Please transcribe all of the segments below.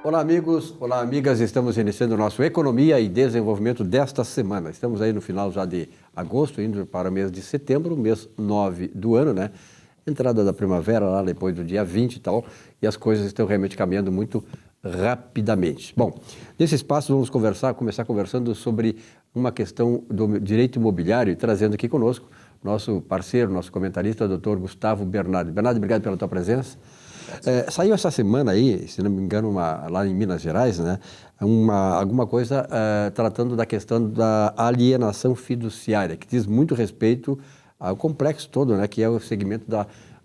Olá, amigos, olá, amigas. Estamos iniciando o nosso Economia e Desenvolvimento desta semana. Estamos aí no final já de agosto, indo para o mês de setembro, mês 9 do ano, né? Entrada da primavera, lá depois do dia 20 e tal, e as coisas estão realmente caminhando muito rapidamente. Bom, nesse espaço vamos começar conversando sobre uma questão do direito imobiliário, trazendo aqui conosco nosso parceiro, nosso comentarista, o Dr. Gustavo Bernardi. Bernardi, obrigado pela tua presença. Saiu essa semana aí, se não me engano, lá em Minas Gerais, né, alguma coisa tratando da questão da alienação fiduciária, que diz muito respeito ao complexo todo, né, que é o segmento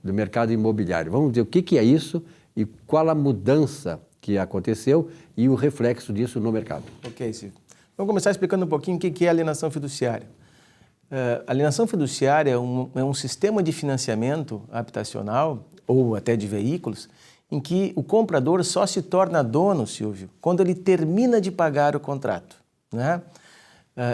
do mercado imobiliário. Vamos ver o que é isso e qual a mudança que aconteceu e o reflexo disso no mercado. Ok, Silvio. Vamos começar explicando um pouquinho o que é alienação fiduciária. Alienação fiduciária é um sistema de financiamento habitacional ou até de veículos em que o comprador só se torna dono, Silvio, quando ele termina de pagar o contrato, né?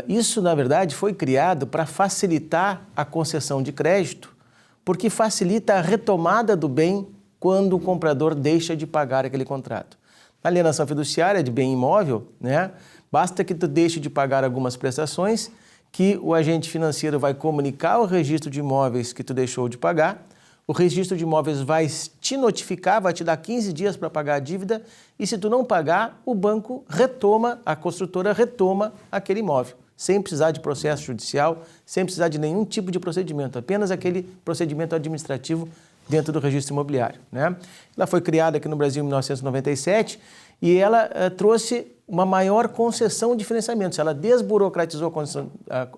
Isso, na verdade, foi criado para facilitar a concessão de crédito, porque facilita a retomada do bem quando o comprador deixa de pagar aquele contrato. Na alienação fiduciária de bem imóvel, né, basta que tu deixe de pagar algumas prestações, que o agente financeiro vai comunicar o registro de imóveis que tu deixou de pagar, o registro de imóveis vai te notificar, vai te dar 15 dias para pagar a dívida, e se tu não pagar, o banco retoma, a construtora retoma aquele imóvel, sem precisar de processo judicial, sem precisar de nenhum tipo de procedimento, apenas aquele procedimento administrativo dentro do registro imobiliário, né? Ela foi criada aqui no Brasil em 1997 e ela trouxe uma maior concessão de financiamentos. Ela desburocratizou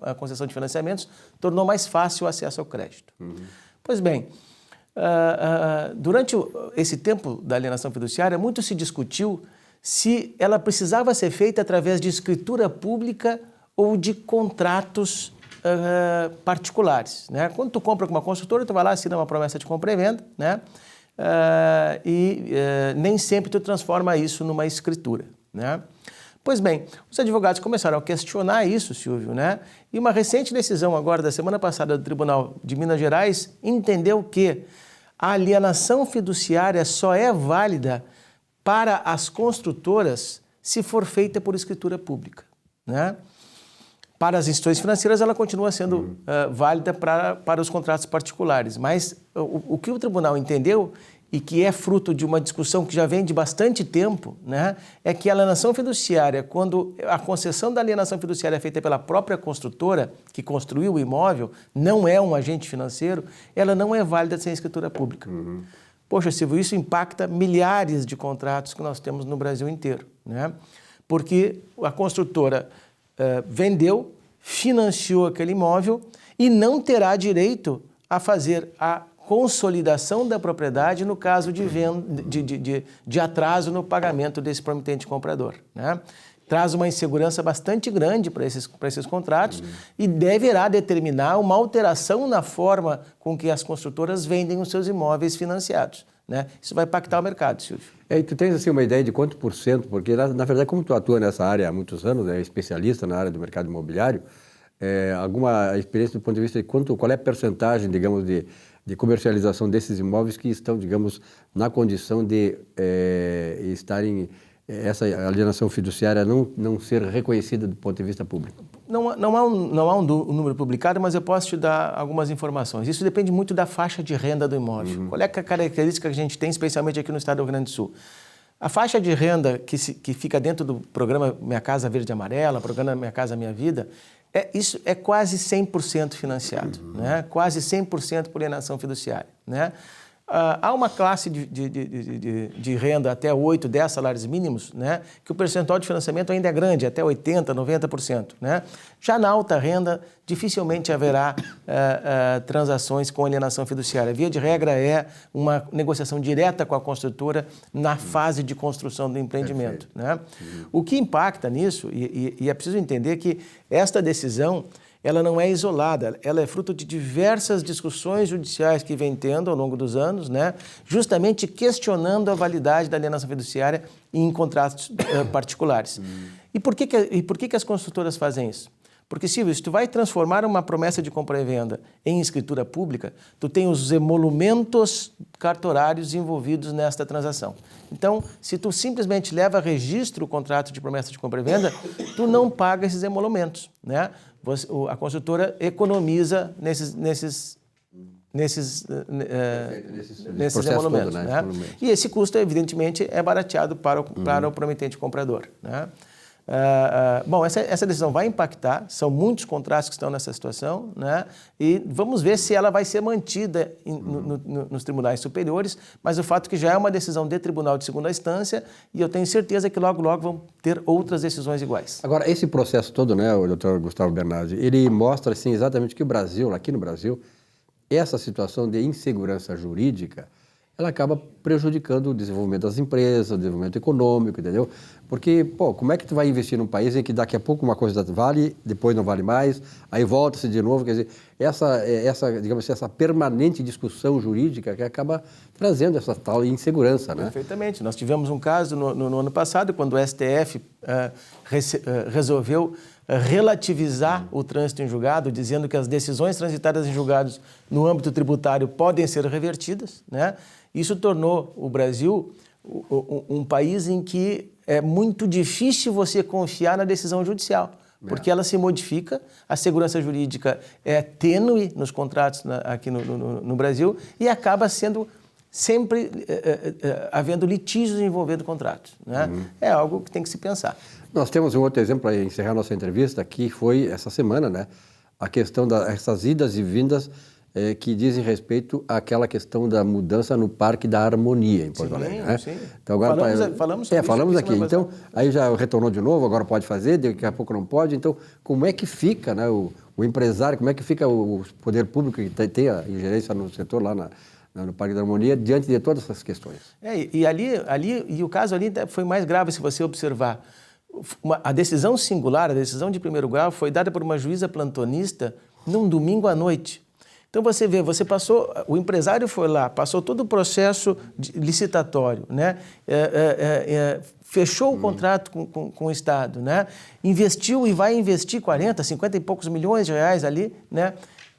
a concessão de financiamentos, tornou mais fácil o acesso ao crédito. Pois bem, durante esse tempo da alienação fiduciária, muito se discutiu se ela precisava ser feita através de escritura pública ou de contratos particulares, né? Quando tu compra com uma construtora, tu vai lá, assina uma promessa de compra e venda, né? Nem sempre tu transforma isso numa escritura, né? Pois bem, os advogados começaram a questionar isso, Silvio, né? E uma recente decisão agora, da semana passada, do Tribunal de Minas Gerais, entendeu que a alienação fiduciária só é válida para as construtoras se for feita por escritura pública, né? Para as instituições financeiras, ela continua sendo válida para os contratos particulares. Mas o que o tribunal entendeu, e que é fruto de uma discussão que já vem de bastante tempo, né, é que a alienação fiduciária, quando a concessão da alienação fiduciária é feita pela própria construtora, que construiu o imóvel, não é um agente financeiro, ela não é válida sem escritura pública. Poxa, Silvio, isso impacta milhares de contratos que nós temos no Brasil inteiro, né? Porque a construtora vendeu, financiou aquele imóvel e não terá direito a fazer a consolidação da propriedade no caso de atraso no pagamento desse promitente comprador, né? Traz uma insegurança bastante grande para esses contratos e deverá determinar uma alteração na forma com que as construtoras vendem os seus imóveis financiados, né? Isso vai impactar o mercado, Silvio. E tu tens assim uma ideia de quanto por cento, porque na verdade como tu atua nessa área há muitos anos, é especialista na área do mercado imobiliário, alguma experiência do ponto de vista de qual é a percentagem, digamos, de comercialização desses imóveis que estão, digamos, na condição de estarem, essa alienação fiduciária não ser reconhecida do ponto de vista público? Não há um número publicado, mas eu posso te dar algumas informações. Isso depende muito da faixa de renda do imóvel. Qual é a característica que a gente tem, especialmente aqui no estado do Rio Grande do Sul? A faixa de renda que fica dentro do programa Minha Casa Verde e Amarela, programa Minha Casa Minha Vida, isso é quase 100% financiado, né? Quase 100% por alienação fiduciária, né? Há uma classe de renda até 8, 10 salários mínimos, né, que o percentual de financiamento ainda é grande, até 80%, 90%. Né? Já na alta renda, dificilmente haverá transações com alienação fiduciária. Via de regra, é uma negociação direta com a construtora na fase de construção do empreendimento. Né? O que impacta nisso, e é preciso entender que esta decisão ela não é isolada, ela é fruto de diversas discussões judiciais que vem tendo ao longo dos anos, né, justamente questionando a validade da alienação fiduciária em contratos particulares. E por que as construtoras fazem isso? Porque, Silvio, se tu vai transformar uma promessa de compra e venda em escritura pública, tu tem os emolumentos cartorários envolvidos nesta transação. Então, se tu simplesmente leva a registro o contrato de promessa de compra e venda, tu não paga esses emolumentos, né? A construtora economiza nesses emolumentos, todo, né? E esse custo, evidentemente, é barateado para o prometente comprador, né? Bom, essa decisão vai impactar, são muitos contratos que estão nessa situação, né? E vamos ver se ela vai ser mantida nos tribunais superiores, mas o fato é que já é uma decisão de tribunal de segunda instância e eu tenho certeza que logo vão ter outras decisões iguais. Agora, esse processo todo, né, o doutor Gustavo Bernardi, ele mostra assim, exatamente que o Brasil, aqui no Brasil, essa situação de insegurança jurídica, ela acaba prejudicando o desenvolvimento das empresas, o desenvolvimento econômico, entendeu? Porque, como é que tu vai investir num país em que daqui a pouco uma coisa vale, depois não vale mais, aí volta-se de novo, quer dizer, digamos assim, essa permanente discussão jurídica que acaba trazendo essa tal insegurança, né? Perfeitamente. Nós tivemos um caso no ano passado, quando o STF resolveu relativizar o trânsito em julgado, dizendo que as decisões transitadas em julgados no âmbito tributário podem ser revertidas, né? Isso tornou o Brasil um país em que é muito difícil você confiar na decisão judicial, porque ela se modifica, a segurança jurídica é tênue nos contratos aqui no Brasil e acaba sendo sempre havendo litígios envolvendo contratos, né? É algo que tem que se pensar. Nós temos um outro exemplo para encerrar nossa entrevista, que foi essa semana, né? A questão dessas idas e vindas que dizem respeito àquela questão da mudança no Parque da Harmonia, em Porto Alegre, né? Sim. Então, agora, falamos aqui. Então, aí já retornou de novo, agora pode fazer, daqui a pouco não pode. Então, como é que fica, né, o empresário, como é que fica o poder público que tem a ingerência no setor lá no Parque da Harmonia, diante de todas essas questões? E o caso ali foi mais grave, se você observar. A decisão singular, a decisão de primeiro grau, foi dada por uma juíza plantonista num domingo à noite. Então você vê, o empresário foi lá, passou todo o processo licitatório, né? Fechou o contrato com o Estado, né? Investiu e vai investir 40, 50 e poucos milhões de reais ali, né?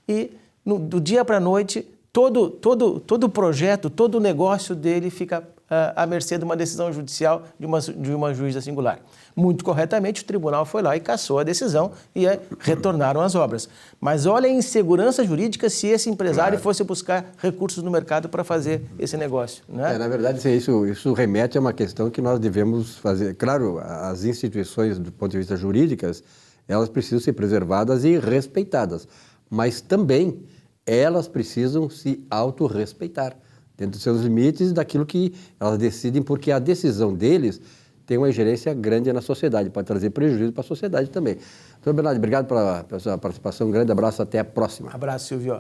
E do dia para a noite, todo o projeto, todo o negócio dele fica à mercê de uma decisão judicial de uma juíza singular. Muito corretamente, o tribunal foi lá e cassou a decisão e retornaram as obras. Mas olha a insegurança jurídica se esse empresário fosse buscar recursos no mercado para fazer esse negócio, né? Na verdade, isso remete a uma questão que nós devemos fazer. Claro, as instituições, do ponto de vista jurídicas, elas precisam ser preservadas e respeitadas, mas também elas precisam se autorrespeitar dentro dos seus limites daquilo que elas decidem, porque a decisão deles tem uma ingerência grande na sociedade, pode trazer prejuízo para a sociedade também. Doutor Bernardi, obrigado pela sua participação, um grande abraço, até a próxima. Abraço, Silvio.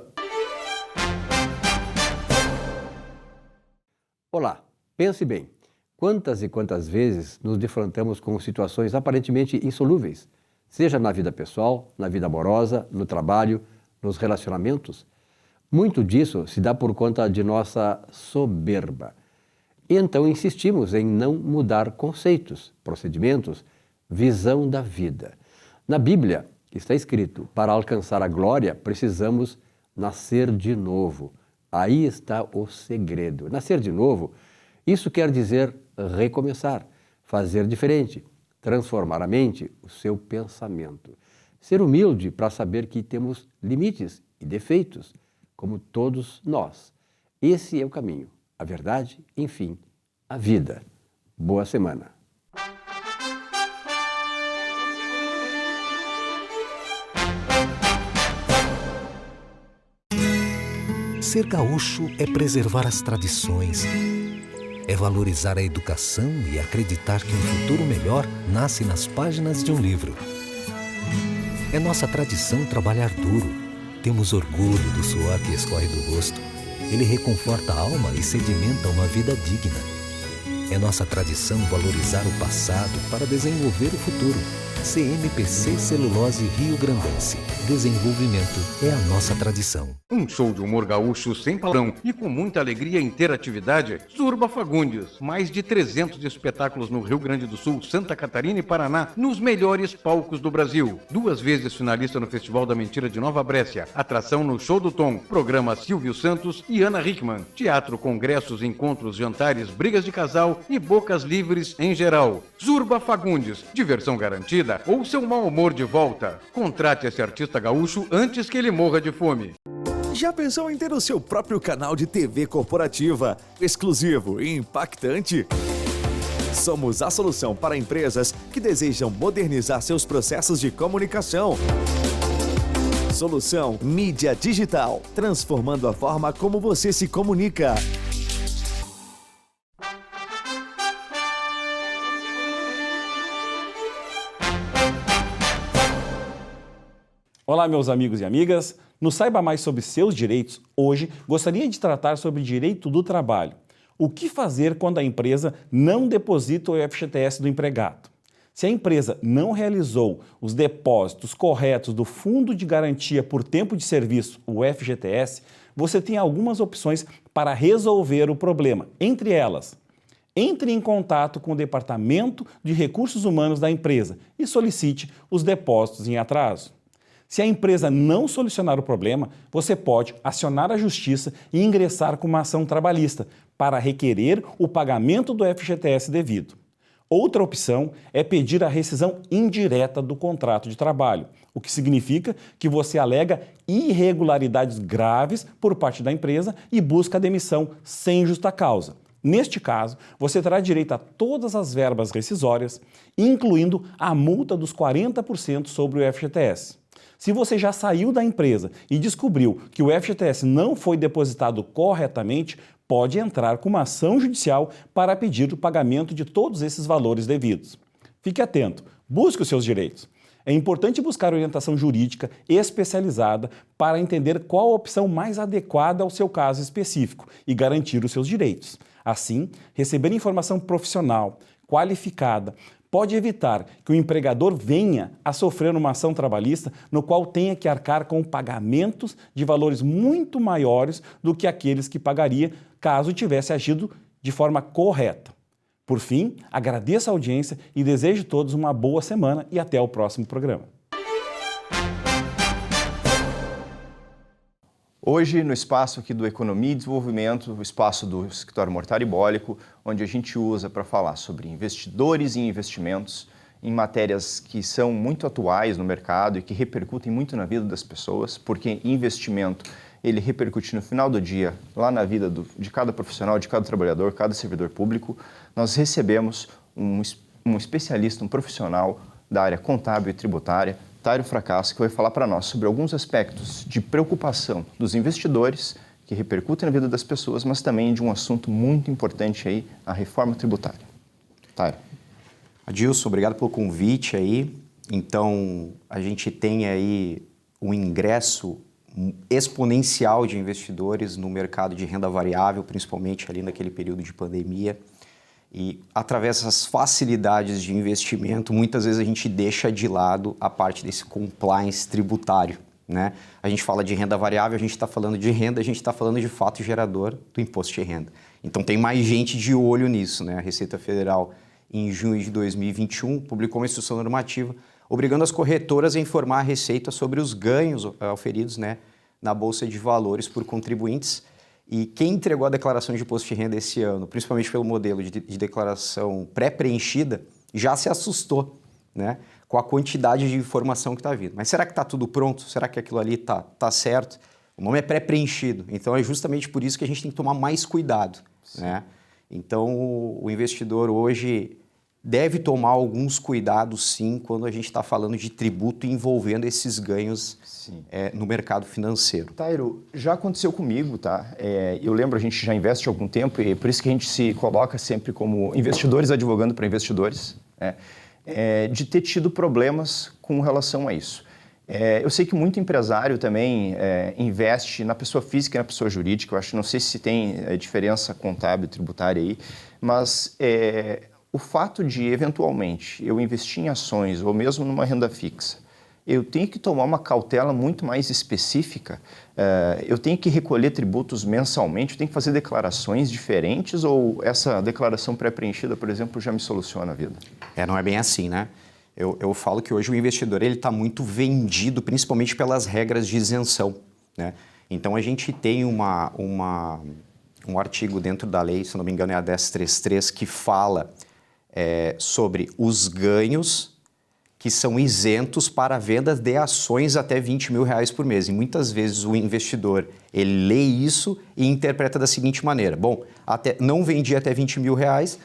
Olá, pense bem, quantas e quantas vezes nos defrontamos com situações aparentemente insolúveis, seja na vida pessoal, na vida amorosa, no trabalho, nos relacionamentos? Muito disso se dá por conta de nossa soberba. E então insistimos em não mudar conceitos, procedimentos, visão da vida. Na Bíblia está escrito, para alcançar a glória precisamos nascer de novo. Aí está o segredo. Nascer de novo, isso quer dizer recomeçar, fazer diferente, transformar a mente, o seu pensamento. Ser humilde para saber que temos limites e defeitos, como todos nós. Esse é o caminho, a verdade, enfim, a vida. Boa semana. Ser gaúcho é preservar as tradições, é valorizar a educação e acreditar que um futuro melhor nasce nas páginas de um livro. É nossa tradição trabalhar duro. Temos orgulho do suor que escorre do rosto. Ele reconforta a alma e sedimenta uma vida digna. É nossa tradição valorizar o passado para desenvolver o futuro. CMPC Celulose Rio Grandense. Desenvolvimento é a nossa tradição. Um show de humor gaúcho sem palavrão e com muita alegria e interatividade. Zurba Fagundes. Mais de 300 espetáculos no Rio Grande do Sul, Santa Catarina e Paraná, nos melhores palcos do Brasil. 2 vezes finalista no Festival da Mentira de Nova Brécia. Atração no Show do Tom. Programa Silvio Santos e Ana Hickman. Teatro, congressos, encontros, jantares, brigas de casal e bocas livres em geral. Zurba Fagundes. Diversão garantida ou seu mau humor de volta. Contrate esse artista gaúcho antes que ele morra de fome. Já pensou em ter o seu próprio canal de TV corporativa, exclusivo e impactante? Somos a solução para empresas que desejam modernizar seus processos de comunicação. Solução Mídia Digital, transformando a forma como você se comunica. Olá, meus amigos e amigas. No Saiba Mais sobre seus direitos, hoje gostaria de tratar sobre direito do trabalho. O que fazer quando a empresa não deposita o FGTS do empregado? Se a empresa não realizou os depósitos corretos do Fundo de Garantia por Tempo de Serviço, o FGTS, você tem algumas opções para resolver o problema. Entre elas, entre em contato com o Departamento de Recursos Humanos da empresa e solicite os depósitos em atraso. Se a empresa não solucionar o problema, você pode acionar a justiça e ingressar com uma ação trabalhista para requerer o pagamento do FGTS devido. Outra opção é pedir a rescisão indireta do contrato de trabalho, o que significa que você alega irregularidades graves por parte da empresa e busca a demissão sem justa causa. Neste caso, você terá direito a todas as verbas rescisórias, incluindo a multa dos 40% sobre o FGTS. Se você já saiu da empresa e descobriu que o FGTS não foi depositado corretamente, pode entrar com uma ação judicial para pedir o pagamento de todos esses valores devidos. Fique atento, busque os seus direitos. É importante buscar orientação jurídica especializada para entender qual a opção mais adequada ao seu caso específico e garantir os seus direitos. Assim, receber informação profissional, qualificada, pode evitar que o empregador venha a sofrer uma ação trabalhista no qual tenha que arcar com pagamentos de valores muito maiores do que aqueles que pagaria caso tivesse agido de forma correta. Por fim, agradeço a audiência e desejo a todos uma boa semana e até o próximo programa. Hoje, no espaço aqui do Economia e Desenvolvimento, o espaço do Escritório Mortário e Bólico, onde a gente usa para falar sobre investidores e investimentos em matérias que são muito atuais no mercado e que repercutem muito na vida das pessoas, porque investimento, ele repercute no final do dia, lá na vida de cada profissional, de cada trabalhador, cada servidor público. Nós recebemos um especialista, um profissional da área contábil e tributária, Tário Fracasso, que vai falar para nós sobre alguns aspectos de preocupação dos investidores que repercutem na vida das pessoas, mas também de um assunto muito importante aí, a reforma tributária. Tário. Adilson, obrigado pelo convite aí. Então, a gente tem aí um ingresso exponencial de investidores no mercado de renda variável, principalmente ali naquele período de pandemia. E através dessas facilidades de investimento, muitas vezes a gente deixa de lado a parte desse compliance tributário, né? A gente fala de renda variável, a gente está falando de renda, a gente está falando de fato gerador do imposto de renda. Então tem mais gente de olho nisso, né? A Receita Federal, em junho de 2021, publicou uma instrução normativa obrigando as corretoras a informar a Receita sobre os ganhos oferidos, né, na Bolsa de Valores por contribuintes. E quem entregou a declaração de imposto de renda esse ano, principalmente pelo modelo de declaração pré-preenchida, já se assustou, né, com a quantidade de informação que está vindo. Mas será que está tudo pronto? Será que aquilo ali está certo? O nome é pré-preenchido, então é justamente por isso que a gente tem que tomar mais cuidado, né? Então o investidor hoje deve tomar alguns cuidados, sim, quando a gente está falando de tributo envolvendo esses ganhos no mercado financeiro. Tairo, já aconteceu comigo, tá? Eu lembro, a gente já investe há algum tempo e por isso que a gente se coloca sempre como investidores advogando para investidores, né? De ter tido problemas com relação a isso. Eu sei que muito empresário também investe na pessoa física e na pessoa jurídica. Eu acho, não sei se tem diferença contábil, tributária aí, mas o fato de, eventualmente, eu investir em ações ou mesmo numa renda fixa, eu tenho que tomar uma cautela muito mais específica, eu tenho que recolher tributos mensalmente, eu tenho que fazer declarações diferentes ou essa declaração pré-preenchida, por exemplo, já me soluciona a vida? Não é bem assim, né? Eu falo que hoje o investidor está muito vendido, principalmente pelas regras de isenção, né? Então, a gente tem um artigo dentro da lei, se não me engano é a 1033, que fala sobre os ganhos que são isentos para a venda de ações até R$20 mil por mês. E muitas vezes o investidor, ele lê isso e interpreta da seguinte maneira: bom, não vendi até R$20 mil,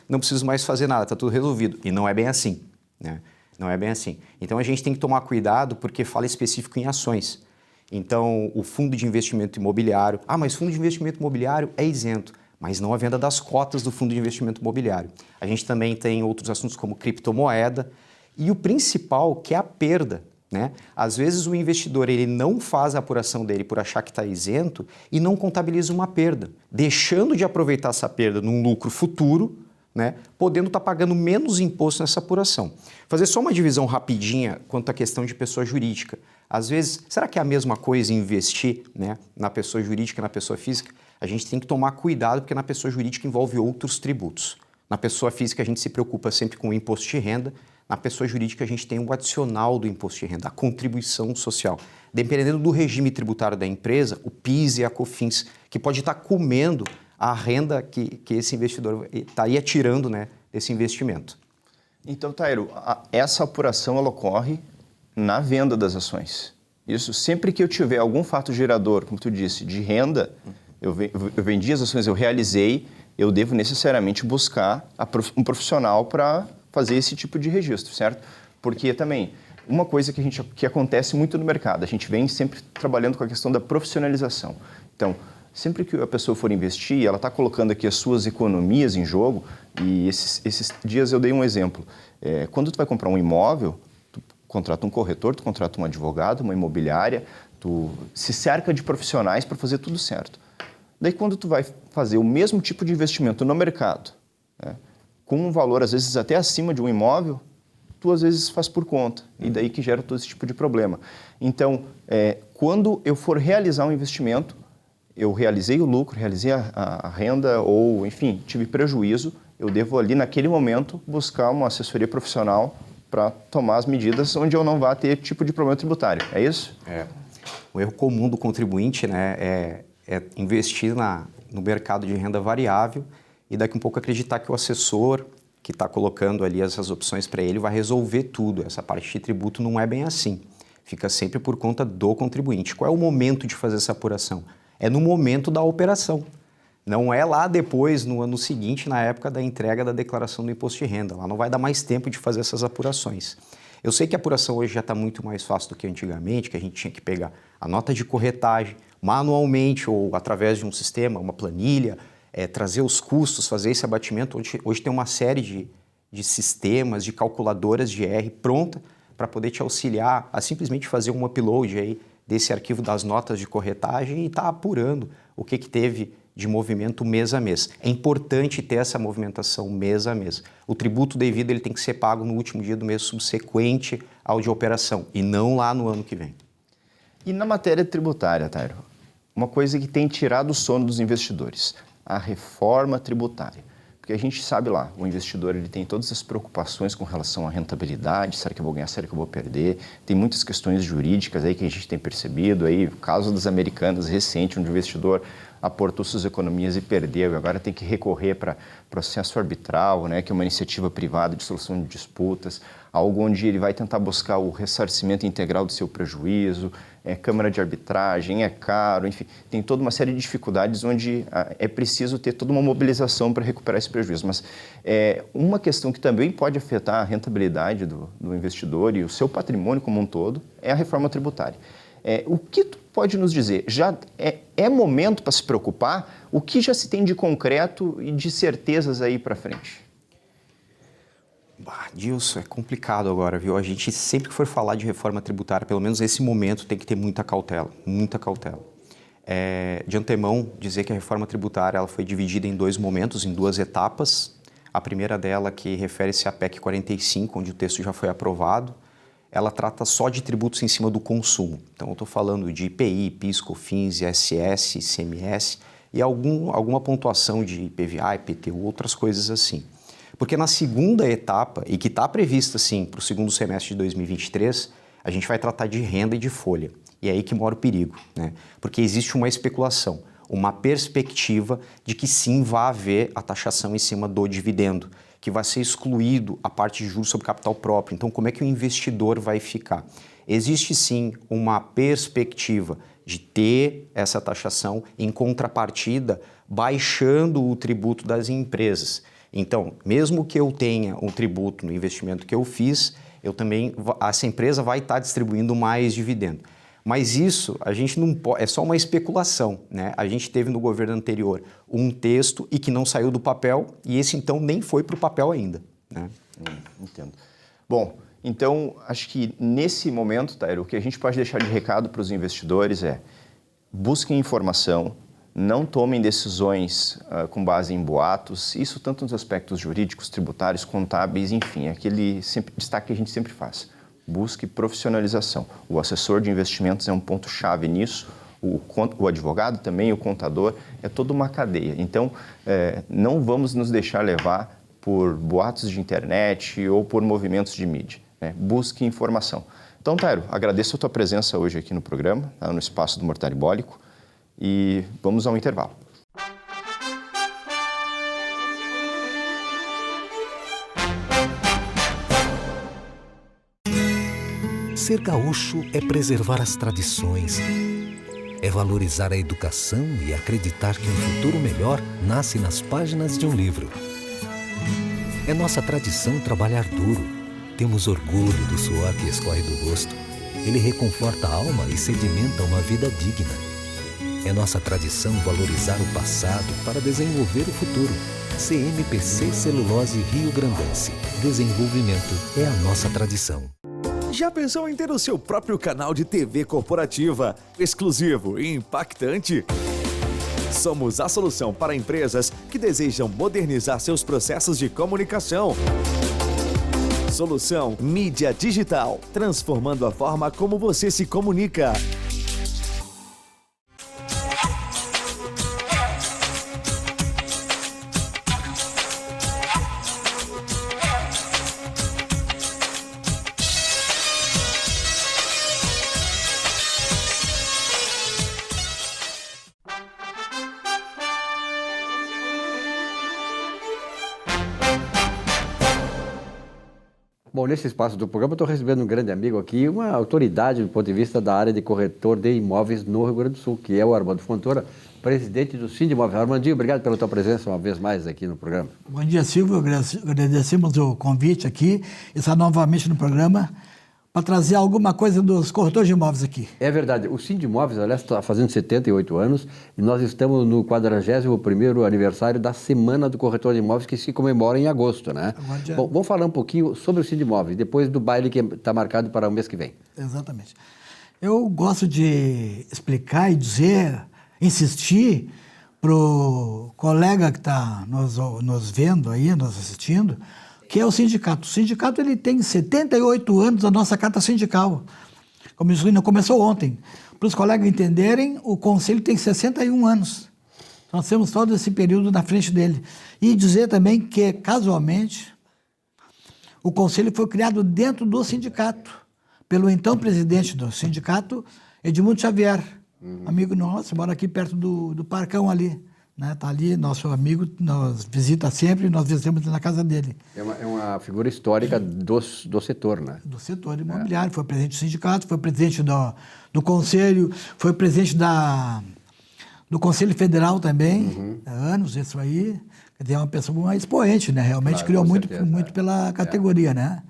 não preciso mais fazer nada, está tudo resolvido. E não é bem assim, né? Não é bem assim. Então, a gente tem que tomar cuidado porque fala específico em ações. Então, o fundo de investimento imobiliário... mas fundo de investimento imobiliário é isento, mas não a venda das cotas do fundo de investimento imobiliário. A gente também tem outros assuntos como criptomoeda e o principal, que é a perda, né? Às vezes o investidor ele não faz a apuração dele por achar que está isento e não contabiliza uma perda, deixando de aproveitar essa perda num lucro futuro, né, podendo estar pagando menos imposto nessa apuração. Fazer só uma divisão rapidinha quanto à questão de pessoa jurídica. Às vezes, será que é a mesma coisa investir, né, na pessoa jurídica e na pessoa física? A gente tem que tomar cuidado porque na pessoa jurídica envolve outros tributos. Na pessoa física a gente se preocupa sempre com o imposto de renda, na pessoa jurídica a gente tem o adicional do imposto de renda, a contribuição social. Dependendo do regime tributário da empresa, o PIS e a COFINS, que pode estar comendo a renda que esse investidor estaria tirando, né, desse investimento. Então, Tairo, essa apuração ela ocorre na venda das ações. Isso, sempre que eu tiver algum fato gerador, como tu disse, de renda, eu vendi as ações, eu realizei, eu devo necessariamente buscar um profissional para fazer esse tipo de registro, certo? Porque também, uma coisa que acontece muito no mercado, a gente vem sempre trabalhando com a questão da profissionalização. Então, sempre que a pessoa for investir, ela está colocando aqui as suas economias em jogo, e esses dias eu dei um exemplo. Quando tu vai comprar um imóvel, tu contrata um corretor, tu contrata um advogado, uma imobiliária, tu se cerca de profissionais para fazer tudo certo. Daí, quando tu vai fazer o mesmo tipo de investimento no mercado, né, com um valor, às vezes, até acima de um imóvel, tu, às vezes, faz por conta. E daí que gera todo esse tipo de problema. Então, quando eu for realizar um investimento, eu realizei o lucro, realizei a renda ou, enfim, tive prejuízo, eu devo ali, naquele momento, buscar uma assessoria profissional para tomar as medidas onde eu não vá ter tipo de problema tributário. É isso? O erro comum do contribuinte, né, é investir no mercado de renda variável e daqui um pouco acreditar que o assessor que está colocando ali essas opções para ele vai resolver tudo. Essa parte de tributo não é bem assim. Fica sempre por conta do contribuinte. Qual é o momento de fazer essa apuração? É no momento da operação. Não é lá depois, no ano seguinte, na época da entrega da declaração do imposto de renda. Lá não vai dar mais tempo de fazer essas apurações. Eu sei que a apuração hoje já está muito mais fácil do que antigamente, que a gente tinha que pegar a nota de corretagem manualmente ou através de um sistema, uma planilha, trazer os custos, fazer esse abatimento. Hoje tem uma série de sistemas, de calculadoras de R pronta para poder te auxiliar a simplesmente fazer um upload aí desse arquivo das notas de corretagem e estar apurando o que teve de movimento mês a mês. É importante ter essa movimentação mês a mês. O tributo devido ele tem que ser pago no último dia do mês subsequente ao de operação e não lá no ano que vem. E na matéria tributária, Tairo, uma coisa que tem tirado o sono dos investidores, a reforma tributária. Porque a gente sabe lá, o investidor ele tem todas as preocupações com relação à rentabilidade, será que eu vou ganhar, será que eu vou perder? Tem muitas questões jurídicas aí que a gente tem percebido, aí, o caso das Americanas recente, onde o investidor aportou suas economias e perdeu, e agora tem que recorrer para processo arbitral, né, que é uma iniciativa privada de solução de disputas, algo onde ele vai tentar buscar o ressarcimento integral do seu prejuízo, câmara de arbitragem, é caro, enfim, tem toda uma série de dificuldades onde é preciso ter toda uma mobilização para recuperar esse prejuízo. Mas uma questão que também pode afetar a rentabilidade do investidor e o seu patrimônio como um todo é a reforma tributária. O que tu pode nos dizer? Já é momento para se preocupar? O que já se tem de concreto e de certezas aí para frente? Dilson, é complicado agora, viu? A gente sempre que for falar de reforma tributária, pelo menos nesse momento, tem que ter muita cautela, muita cautela. De antemão, dizer que a reforma tributária ela foi dividida em 2 momentos, em 2 etapas. A primeira dela, que refere-se à PEC 45, onde o texto já foi aprovado, ela trata só de tributos em cima do consumo. Então, eu estou falando de IPI, PIS, COFINS, ISS, ICMS e alguma pontuação de IPVA, IPTU, outras coisas assim. Porque na segunda etapa, e que está prevista, sim, para o segundo semestre de 2023, a gente vai tratar de renda e de folha. E é aí que mora o perigo, né? Porque existe uma especulação, uma perspectiva de que sim vai haver a taxação em cima do dividendo, que vai ser excluído a parte de juros sobre capital próprio. Então, como é que o investidor vai ficar? Existe sim uma perspectiva de ter essa taxação em contrapartida, baixando o tributo das empresas. Então, mesmo que eu tenha um tributo no investimento que eu fiz, essa empresa vai estar distribuindo mais dividendo. Mas isso, a gente não pode, é só uma especulação, né? A gente teve no governo anterior um texto e que não saiu do papel, e esse então nem foi para o papel ainda, né? Entendo. Bom, então acho que nesse momento, Tairo, o que a gente pode deixar de recado para os investidores é: busquem informação, não tomem decisões com base em boatos, isso tanto nos aspectos jurídicos, tributários, contábeis, enfim, aquele destaque que a gente sempre faz. Busque profissionalização. O assessor de investimentos é um ponto-chave nisso, o advogado também, o contador, é toda uma cadeia. Então, não vamos nos deixar levar por boatos de internet ou por movimentos de mídia, né? Busque informação. Então, Tairo, agradeço a tua presença hoje aqui no programa, no Espaço do Mortaribólico, e vamos ao intervalo. Ser gaúcho é preservar as tradições, é valorizar a educação e acreditar que um futuro melhor nasce nas páginas de um livro. É nossa tradição trabalhar duro. Temos orgulho do suor que escorre do rosto. Ele reconforta a alma e sedimenta uma vida digna. É nossa tradição valorizar o passado para desenvolver o futuro. CMPC Celulose Rio Grandense. Desenvolvimento é a nossa tradição. Já pensou em ter o seu próprio canal de TV corporativa, exclusivo e impactante? Somos a solução para empresas que desejam modernizar seus processos de comunicação. Solução Mídia Digital, transformando a forma como você se comunica. Bom, nesse espaço do programa, eu estou recebendo um grande amigo aqui, uma autoridade do ponto de vista da área de corretor de imóveis no Rio Grande do Sul, que é o Armando Fontoura, presidente do Sindimóvel. Armandinho, obrigado pela tua presença uma vez mais aqui no programa. Bom dia, Silvio. Agradecemos o convite aqui, estar novamente no programa, para trazer alguma coisa dos corretores de imóveis aqui. É verdade. O Sindimóveis, aliás, está fazendo 78 anos e nós estamos no 41º aniversário da Semana do Corretor de Imóveis, que se comemora em agosto, né? Bom, vamos falar um pouquinho sobre o Sindimóveis, depois do baile que está marcado para o mês que vem. Exatamente. Eu gosto de explicar e dizer, insistir para o colega que está nos vendo aí, nos assistindo, que é o sindicato. O sindicato ele tem 78 anos da nossa carta sindical. Como isso não começou ontem. Para os colegas entenderem, o conselho tem 61 anos. Nós temos todo esse período na frente dele. E dizer também que, casualmente, o conselho foi criado dentro do sindicato, pelo então presidente do sindicato, Edmundo Xavier, amigo nosso, mora aqui perto do Parcão ali. Está ali, nosso amigo, nos visita sempre, nós visitamos na casa dele. É uma figura histórica do setor, né? Do setor imobiliário, foi presidente do sindicato, foi presidente do conselho, foi presidente do Conselho Federal também, há anos, isso aí. Quer dizer, é uma pessoa, uma expoente, né? Realmente criou muito pela categoria, né?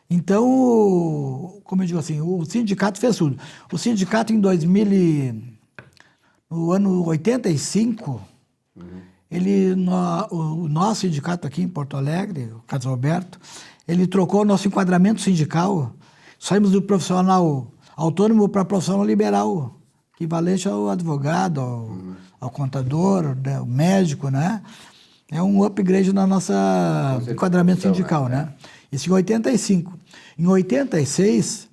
Então, como eu digo assim, o sindicato fez tudo. O sindicato no ano 85, o nosso sindicato aqui em Porto Alegre, o Carlos Roberto, ele trocou o nosso enquadramento sindical. Saímos do profissional autônomo para profissional liberal, equivalente ao advogado, ao contador, ao médico, né? é um upgrade na nossa enquadramento sindical, né? Isso em 85. Em 86,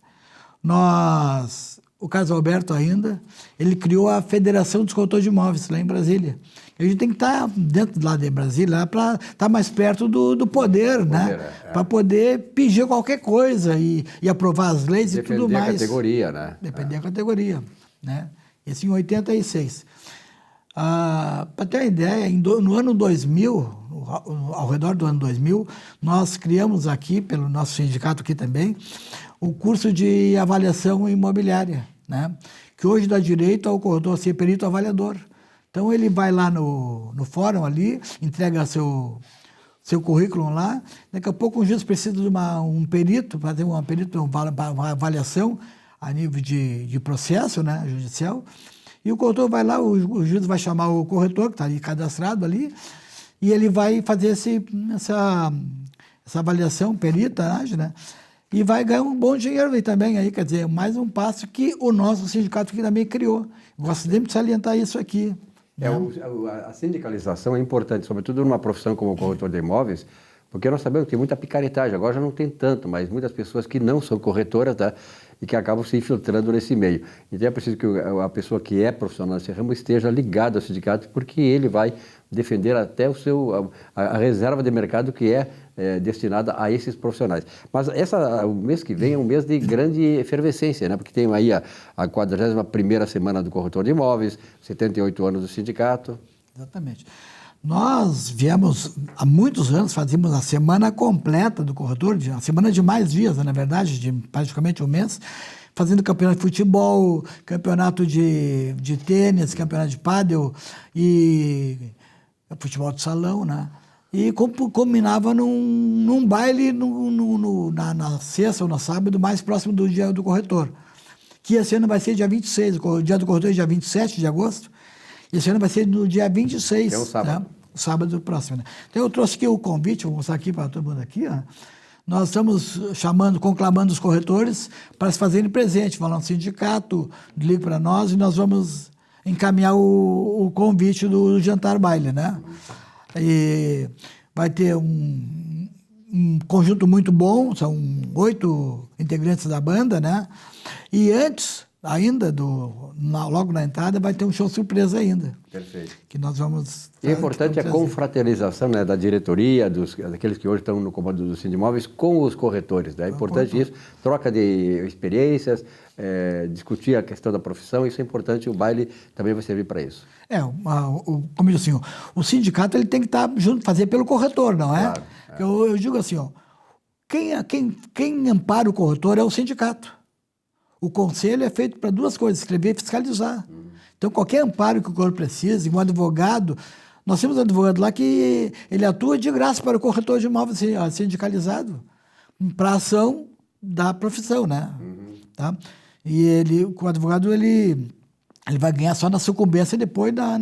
o Carlos Alberto ainda, ele criou a Federação dos Corretores de Imóveis lá em Brasília. A gente tem que estar dentro lá de Brasília para estar mais perto do poder, né? Para poder pedir qualquer coisa e aprovar as leis e tudo mais. Depender da categoria, né? Depender da categoria, né? Isso em 86. Para ter uma ideia, no ano 2000, ao redor do ano 2000, nós criamos aqui, pelo nosso sindicato aqui também, o curso de avaliação imobiliária, né? Que hoje dá direito ao corretor a ser perito avaliador. Então ele vai lá no fórum ali, entrega seu currículo lá, daqui a pouco um juiz precisa de um perito, fazer uma avaliação a nível de processo, né, judicial, e o corretor vai lá, o juiz vai chamar o corretor, que está ali cadastrado ali, e ele vai fazer essa avaliação, peritagem, né, e vai ganhar um bom dinheiro aí também, aí, quer dizer, mais um passo que o nosso sindicato aqui também criou. Gosto sempre de salientar isso aqui. A sindicalização é importante, sobretudo numa profissão como o corretor de imóveis, porque nós sabemos que tem muita picaretagem, agora já não tem tanto, mas muitas pessoas que não são corretoras, tá? E que acabam se infiltrando nesse meio. Então é preciso que a pessoa que é profissional desse ramo esteja ligada ao sindicato, porque ele vai defender até a reserva de mercado que é destinada a esses profissionais. Mas o mês que vem é um mês de grande efervescência, né? Porque tem aí a 41ª semana do corretor de imóveis, 78 anos do sindicato. Exatamente. Nós viemos, há muitos anos, fazíamos a semana completa do corretor, a semana de mais dias, na verdade, de praticamente um mês, fazendo campeonato de futebol, campeonato de tênis, campeonato de pádel e futebol de salão, né? E combinava num baile na sexta ou no sábado, mais próximo do dia do corretor, que esse ano vai ser dia 26, o dia do corretor é dia 27 de agosto, esse ano vai ser no dia 26, é um sábado. Né? O sábado próximo. Né? Então eu trouxe aqui o convite, vou mostrar aqui para todo mundo aqui, ó. Nós estamos conclamando os corretores para se fazerem presente, falando no sindicato, ligue para nós e nós vamos encaminhar o convite do jantar baile, né? E vai ter um conjunto muito bom, são 8 integrantes da banda, né? E antes ainda, logo na entrada, vai ter um show surpresa ainda. Perfeito. Que nós vamos... E é importante a confraternização, né, da diretoria, daqueles que hoje estão no comando do Sindimóveis, com os corretores. Né? É importante isso, troca de experiências, discutir a questão da profissão, isso é importante, o baile também vai servir para isso. Como eu digo assim, o sindicato ele tem que estar junto, fazer pelo corretor, não é? Claro, eu digo assim, quem ampara o corretor é o sindicato. O conselho é feito para 2 coisas, escrever e fiscalizar. Então, qualquer amparo que o corretor precise, um advogado, nós temos um advogado lá que ele atua de graça para o corretor de imóveis sindicalizado, para a ação da profissão, né? Tá? E o advogado, ele vai ganhar só na sucumbência depois da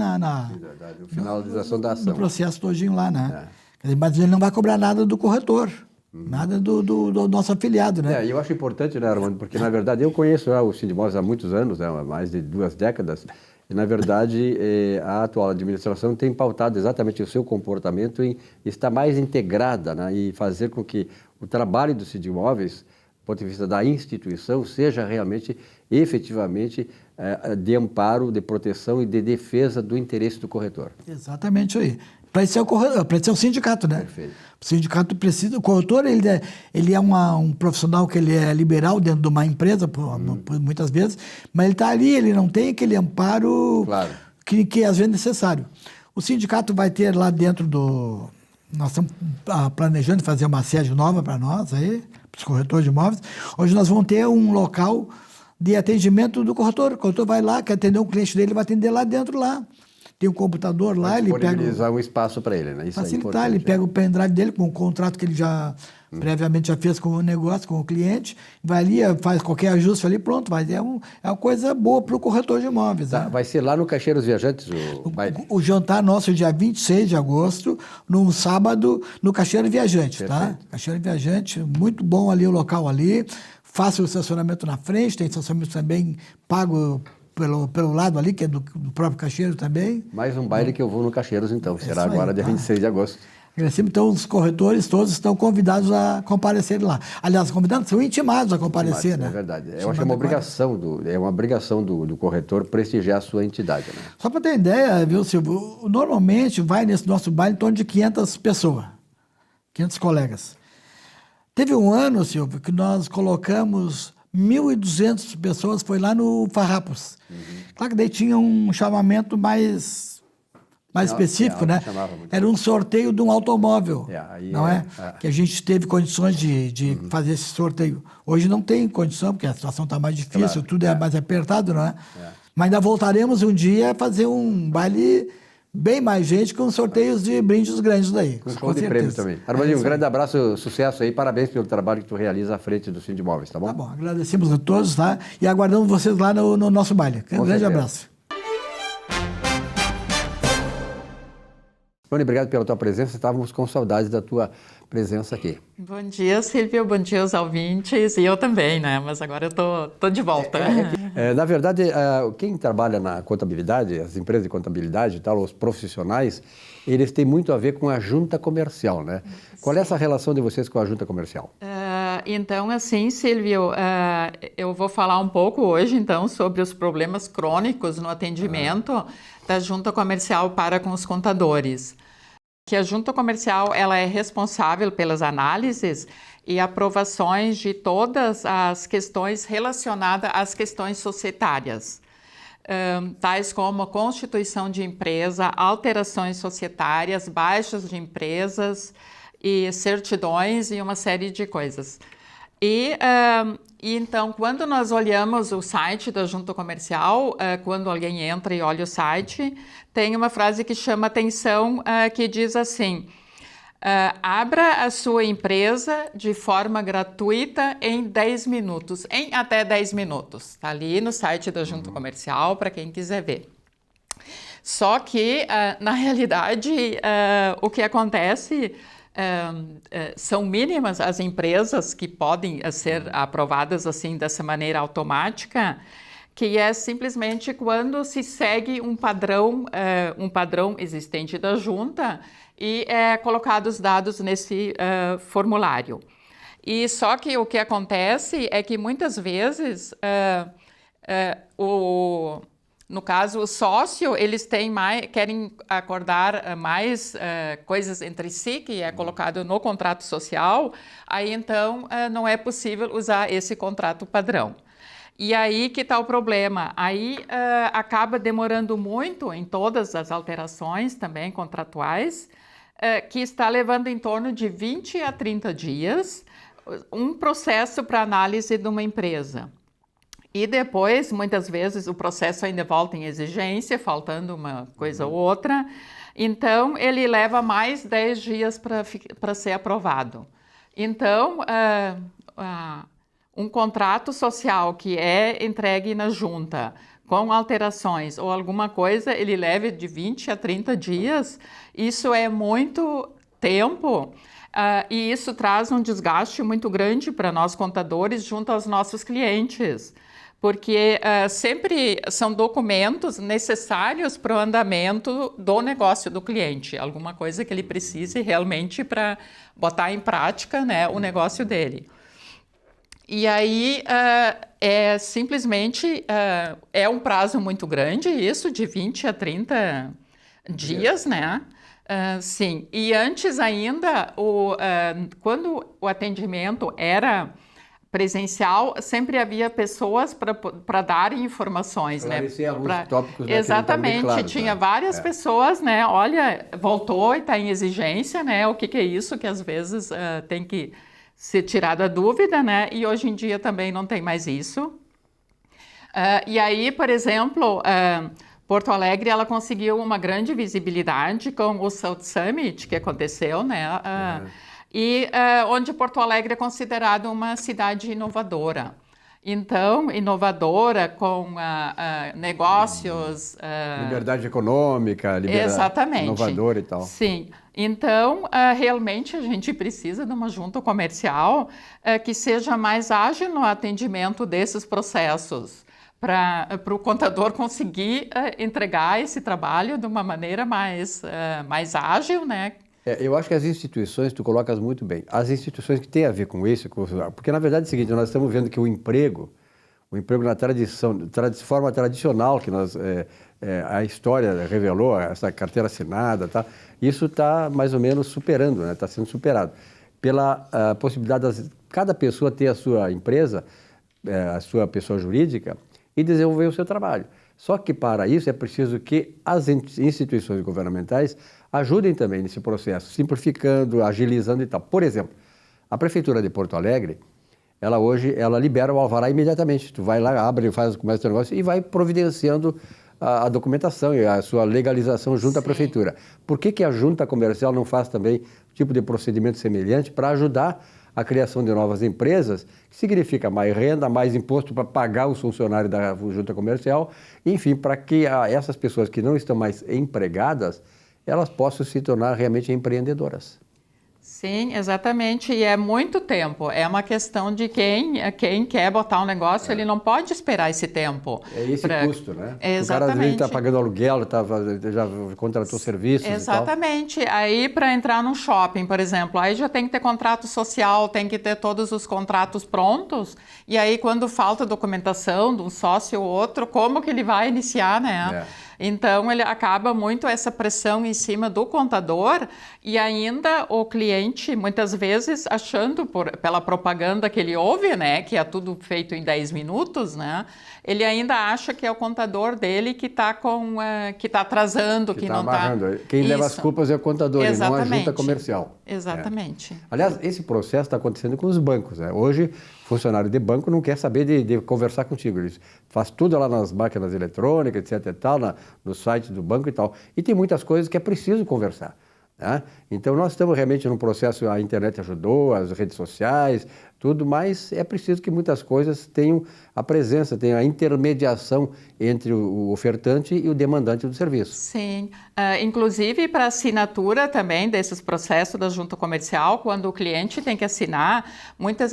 finalização da ação. Do processo todinho lá, né? Mas ele não vai cobrar nada do corretor. Nada do nosso afiliado, né? Eu acho importante, né, Armando, porque, na verdade, eu conheço o Sindimóveis há muitos anos, né, há mais de 2 décadas, e, na verdade, a atual administração tem pautado exatamente o seu comportamento em estar mais integrada, né, e fazer com que o trabalho do Sindimóveis, do ponto de vista da instituição, seja realmente, efetivamente, de amparo, de proteção e de defesa do interesse do corretor. Exatamente aí. Para isso é o sindicato, né? Perfeito. O sindicato precisa... O corretor, ele é um profissional que ele é liberal dentro de uma empresa, muitas vezes, mas ele está ali, ele não tem aquele amparo que às vezes é necessário. O sindicato vai ter lá dentro do... Nós estamos planejando fazer uma sede nova para nós, aí, para os corretores de imóveis, onde nós vamos ter um local de atendimento do corretor. O corretor vai lá, quer atender um cliente dele, vai atender lá dentro lá. Tem um computador lá, ele pega... Disponibilizar um espaço para ele, né? Isso facilitar, ele pega o pendrive dele com o contrato que ele já previamente já fez com o negócio, com o cliente, vai ali, faz qualquer ajuste ali, pronto, é uma coisa boa para o corretor de imóveis. Tá, né? Vai ser lá no Caixeiros Viajantes o jantar nosso dia 26 de agosto, num sábado, no Caixeiro Viajante, Perfeito. Tá? Caixeiro Viajante, muito bom ali o local ali, fácil o estacionamento na frente, tem estacionamento também pago pelo lado ali, que é do próprio Caxieiros também. Mais um baile que eu vou no Caxieiros, então. Será Isso aí, agora dia tá. 26 de agosto. Agradecemos, então, os corretores todos estão convidados a comparecer lá. Aliás, convidados são intimados a comparecer, né? É verdade. Eu acho que é uma obrigação do corretor prestigiar a sua entidade, né? Só para ter ideia, viu, Silvio? Normalmente vai nesse nosso baile em torno de 500 pessoas, 500 colegas. Teve um ano, Silvio, que nós colocamos 1.200 pessoas, foi lá no Farrapos. Claro que daí tinha um chamamento mais específico, né? Era um sorteio de um automóvel, não é? Que a gente teve condições de fazer esse sorteio. Hoje não tem condição, porque a situação está mais difícil, tudo é mais apertado, não é? Mas ainda voltaremos um dia a fazer um baile bem mais gente com sorteios de brindes grandes daí. Com show de prêmios também. Armandinho, um grande abraço, sucesso aí, parabéns pelo trabalho que tu realiza à frente do Sindimóveis, tá bom? Tá bom, agradecemos a todos, tá? E aguardamos vocês lá no nosso baile. Um grande abraço. Rony, obrigado pela tua presença, estávamos com saudades da tua presença aqui. Bom dia, Silvio, bom dia aos ouvintes, e eu também, né? Mas agora eu tô de volta. Na verdade, quem trabalha na contabilidade, as empresas de contabilidade e tal, os profissionais, eles têm muito a ver com a junta comercial, né? Qual é essa relação de vocês com a junta comercial? Então, assim, Silvio, eu vou falar um pouco hoje, então, sobre os problemas crônicos no atendimento da junta comercial para com os contadores. Que a junta comercial ela é responsável pelas análises e aprovações de todas as questões relacionadas às questões societárias, tais como constituição de empresa, alterações societárias, baixas de empresas e certidões e uma série de coisas. E então, quando nós olhamos o site da junta comercial, quando alguém entra e olha o site, tem uma frase que chama atenção, que diz assim: abra a sua empresa de forma gratuita em 10 minutos, em até 10 minutos. Está ali no site da junta comercial para quem quiser ver. Só que, na realidade, o que acontece... são mínimas as empresas que podem ser aprovadas assim dessa maneira automática, que é simplesmente quando se segue um padrão existente da junta e é colocado os dados nesse formulário. E só que o que acontece é que muitas vezes no caso, o sócio, eles querem acordar mais coisas entre si, que é colocado no contrato social, aí então não é possível usar esse contrato padrão. E aí que está o problema, aí acaba demorando muito em todas as alterações também contratuais, que está levando em torno de 20 a 30 dias um processo para análise de uma empresa. E depois, muitas vezes, o processo ainda volta em exigência, faltando uma coisa ou outra. Então, ele leva mais 10 dias para ser aprovado. Então, um contrato social que é entregue na junta com alterações ou alguma coisa, ele leva de 20 a 30 dias. Isso é muito tempo. E isso traz um desgaste muito grande para nós contadores junto aos nossos clientes. Porque sempre são documentos necessários para o andamento do negócio do cliente, alguma coisa que ele precise realmente para botar em prática, né, o negócio dele. E aí, simplesmente, é um prazo muito grande, isso, de 20 a 30 dias, né? Sim, e antes ainda, quando o atendimento era presencial, sempre havia pessoas para darem informações, né? Alguns tópicos, né, exatamente, claro, tinha várias pessoas, né? Olha, voltou e está em exigência, né? O que é isso que às vezes tem que ser tirada a dúvida, né? E hoje em dia também não tem mais isso. E aí, por exemplo, Porto Alegre, ela conseguiu uma grande visibilidade com o South Summit que aconteceu, né? E onde Porto Alegre é considerado uma cidade inovadora. Então, inovadora com negócios... liberdade econômica, exatamente. Inovadora e tal. Sim. Então, realmente a gente precisa de uma junta comercial que seja mais ágil no atendimento desses processos, para o contador conseguir entregar esse trabalho de uma maneira mais ágil, né? Eu acho que as instituições, tu colocas muito bem, as instituições que têm a ver com isso, porque na verdade é o seguinte, nós estamos vendo que o emprego na forma tradicional que a história revelou, essa carteira assinada, tá? Isso está mais ou menos superando, né? Está sendo superado pela possibilidade de cada pessoa ter a sua empresa, a sua pessoa jurídica e desenvolver o seu trabalho. Só que para isso é preciso que as instituições governamentais ajudem também nesse processo, simplificando, agilizando e tal. Por exemplo, a Prefeitura de Porto Alegre, ela hoje libera o alvará imediatamente. Tu vai lá, abre, começa o teu negócio e vai providenciando a documentação e a sua legalização junto à Prefeitura. Por que a Junta Comercial não faz também tipo de procedimento semelhante para ajudar a criação de novas empresas, que significa mais renda, mais imposto para pagar os funcionários da Junta Comercial, enfim, para que essas pessoas que não estão mais empregadas, elas possam se tornar realmente empreendedoras. Sim, exatamente, e é muito tempo, é uma questão de quem quer botar um negócio, ele não pode esperar esse tempo. É esse custo, né? Exatamente. O cara às vezes está pagando aluguel, já contratou serviços. Exatamente, e tal. Aí para entrar num shopping, por exemplo, aí já tem que ter contrato social, tem que ter todos os contratos prontos, e aí quando falta documentação de um sócio ou outro, como que ele vai iniciar, né? Então, ele acaba muito essa pressão em cima do contador e ainda o cliente, muitas vezes, achando pela propaganda que ele ouve, né, que é tudo feito em 10 minutos, né, ele ainda acha que é o contador dele que está atrasando, que não está... Quem leva as culpas é o contador e não a junta comercial. Exatamente. Aliás, esse processo está acontecendo com os bancos, né? Hoje, funcionário de banco não quer saber de conversar contigo. Ele faz tudo lá nas máquinas eletrônicas, etc. e tal, no site do banco e tal. E tem muitas coisas que é preciso conversar. Né? Então, nós estamos realmente num processo, a internet ajudou, as redes sociais, tudo, mas é preciso que muitas coisas tenham a presença, tenham a intermediação entre o ofertante e o demandante do serviço. Sim, inclusive para assinatura também desses processos da junta comercial, quando o cliente tem que assinar,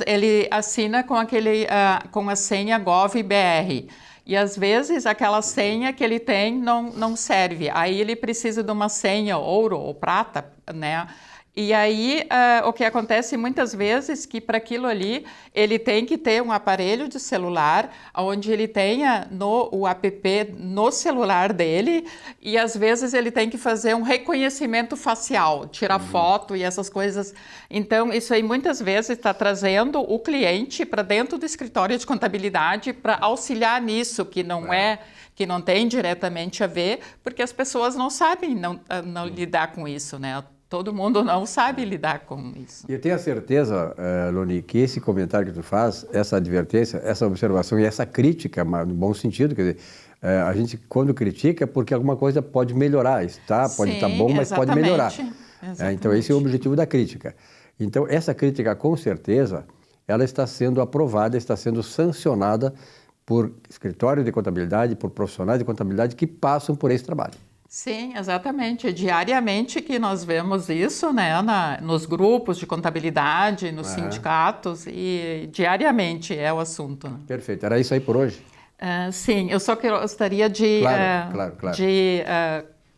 ele assina com a senha GovBR. E às vezes aquela senha que ele tem não serve. Aí ele precisa de uma senha ouro ou prata, né? E aí o que acontece muitas vezes que para aquilo ali ele tem que ter um aparelho de celular onde ele tenha o app no celular dele e às vezes ele tem que fazer um reconhecimento facial, tirar foto e essas coisas. Então isso aí muitas vezes está trazendo o cliente para dentro do escritório de contabilidade para auxiliar nisso, que não tem diretamente a ver, porque as pessoas não sabem não lidar com isso, né? Todo mundo não sabe lidar com isso. E eu tenho a certeza, Loni, que esse comentário que tu faz, essa advertência, essa observação e essa crítica, no bom sentido, quer dizer, a gente quando critica é porque alguma coisa pode melhorar, pode estar bom, mas pode melhorar. Então esse é o objetivo da crítica. Então essa crítica, com certeza, ela está sendo aprovada, está sendo sancionada por escritório de contabilidade, por profissionais de contabilidade que passam por esse trabalho. Sim, exatamente. Diariamente que nós vemos isso, né, nos grupos de contabilidade, nos sindicatos, e diariamente é o assunto. Né? Perfeito. Era isso aí por hoje? Sim, eu só gostaria de